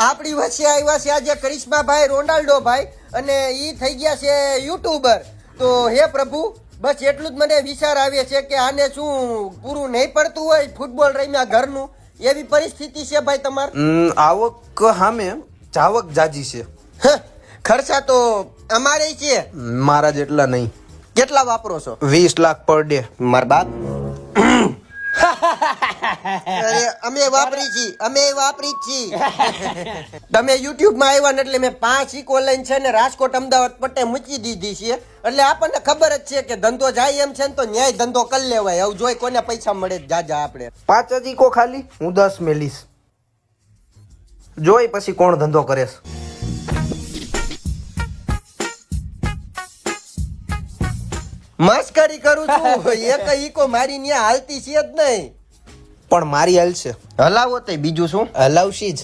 આપણી વચ્ચે આવ્યા છે આજે કરિશ્માભાઈ રોનાલ્ડો ભાઈ અને ઈ થઈ ગયા છે યુટ્યુબર. તો હે પ્રભુ, બસ એટલું જ મને વિચાર આવે છે કે આને શું પૂરું નહીં પડતું હોય ફૂટબોલ રમ્યા ઘરનું, એવી પરિસ્થિતિ છે ભાઈ તમાર? આવક સામે જાવક જાજી છે. ખર્ચા તો અમારે છે. મારા જેટલા નહીં. કેટલા વાપરો છો? 20 લાખ પર ડે. માર બાપ. અરે અમે વાપરી છીએ. તમે યુટ્યુબ માં આવ્યા ને એટલે મેં 5 ઇકો લાઈન છે ને રાજકોટ અમદાવાદ પટ્ટે મૂકી દીધી છે. એટલે આપણને ખબર જ છે કે ધંધો જાય એમ છે ને તો ન્યાય ધંધો કરી લેવાય. હવે જોઈ કોને પૈસા મળે જાજા આપણે. 5 જ ઇકો ખાલી, હું 10 મેલીશ. જોઈ પછી કોણ ધંધો કરે છે. મસ્કરી કરું છું. એક ઇકો મારી ન્યા હાલતી છે જ નહીં. પણ મારી હાલ છે. હલાવો તો બીજું શું હલાવશી જ.